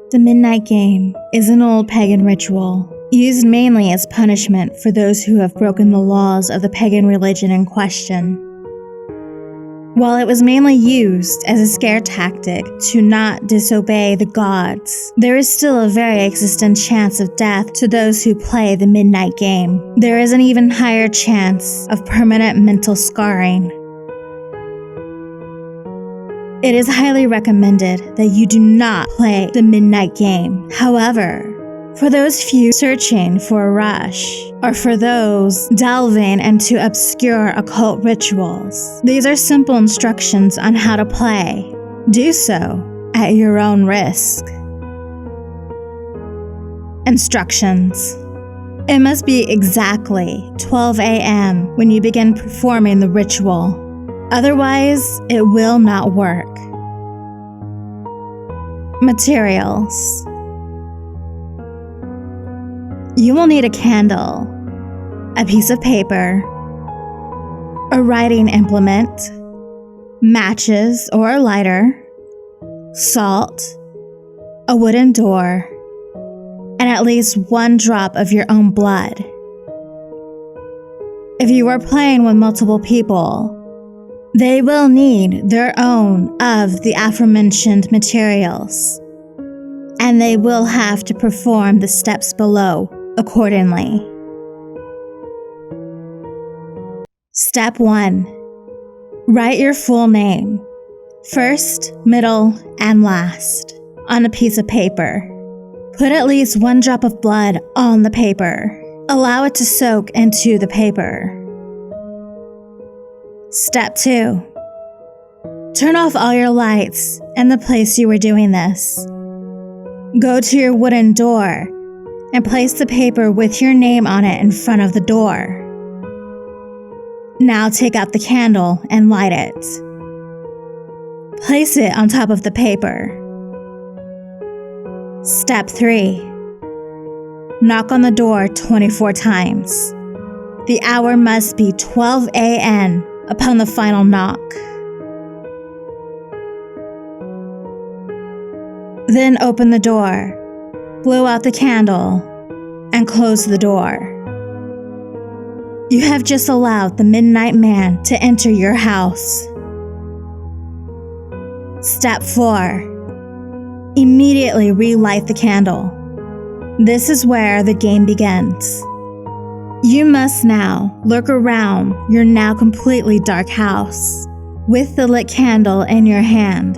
The Midnight Game is an old pagan ritual, used mainly as punishment for those who have broken the laws of the pagan religion in question. While it was mainly used as a scare tactic to not disobey the gods, there is still a very existent chance of death to those who play the Midnight Game. There is an even higher chance of permanent mental scarring. It is highly recommended that you do not play the Midnight Game. However, for those few searching for a rush, or for those delving into obscure occult rituals, these are simple instructions on how to play. Do so at your own risk. Instructions. It must be exactly 12 a.m. when you begin performing the ritual. Otherwise, it will not work. Materials. You will need a candle, a piece of paper, a writing implement, matches or a lighter, salt, a wooden door, and at least 1 drop of your own blood. If you are playing with multiple people, they will need their own of the aforementioned materials, and they will have to perform the steps below accordingly. Step 1. Write your full name, first, middle, and last, on a piece of paper. Put at least 1 drop of blood on the paper. Allow it to soak into the paper. Step 2. Turn off all your lights in the place you were doing this. Go to your wooden door and place the paper with your name on it in front of the door. Now take out the candle and light it. Place it on top of the paper. Step 3. Knock on the door 24 times. The hour must be 12 a.m. upon the final knock. Then open the door, blow out the candle, and close the door. You have just allowed the Midnight Man to enter your house. Step 4. Immediately relight the candle. This is where the game begins. You must now look around your now completely dark house with the lit candle in your hand.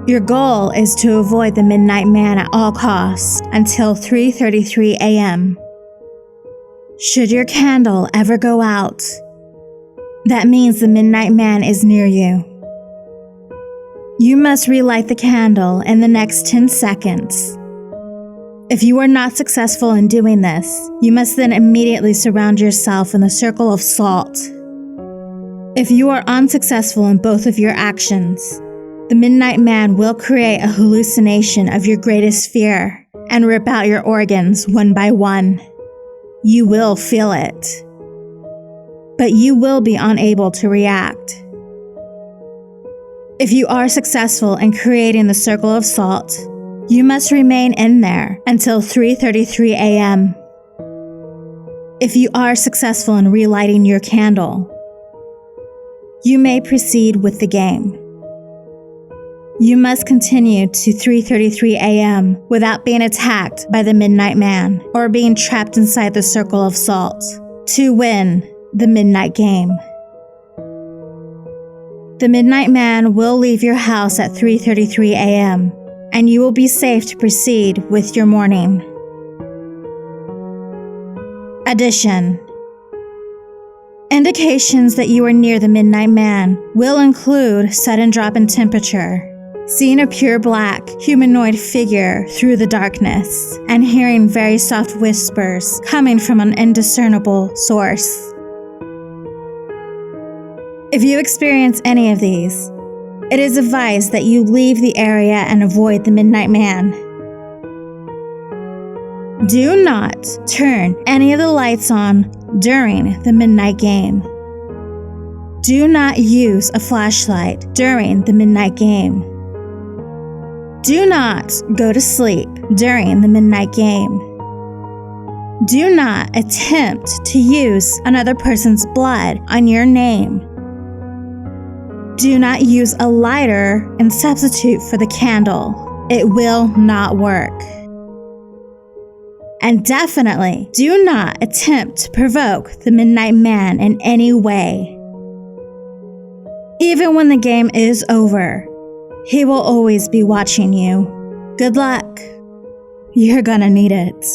Your goal is to avoid the Midnight Man at all costs until 3:33 a.m. Should your candle ever go out, that means the Midnight Man is near you. You must relight the candle in the next 10 seconds. If you are not successful in doing this, you must then immediately surround yourself in the circle of salt. If you are unsuccessful in both of your actions, the Midnight Man will create a hallucination of your greatest fear and rip out your organs one by one. You will feel it, but you will be unable to react. If you are successful in creating the circle of salt, you must remain in there until 3:33 a.m. If you are successful in relighting your candle, you may proceed with the game. You must continue to 3:33 a.m. without being attacked by the Midnight Man or being trapped inside the circle of salt to win the Midnight Game. The Midnight Man will leave your house at 3:33 a.m. and you will be safe to proceed with your morning. Addition. Indications that you are near the Midnight Man will include sudden drop in temperature, seeing a pure black humanoid figure through the darkness and hearing very soft whispers coming from an indiscernible source. If you experience any of these, it is advised that you leave the area and avoid the Midnight Man. Do not turn any of the lights on during the midnight game. Do not use a flashlight during the midnight game. Do not go to sleep during the midnight game. Do not attempt to use another person's blood on your name. Do not use a lighter in substitute for the candle. It will not work. And definitely do not attempt to provoke the Midnight Man in any way. Even when the game is over, he will always be watching you. Good luck. You're gonna need it.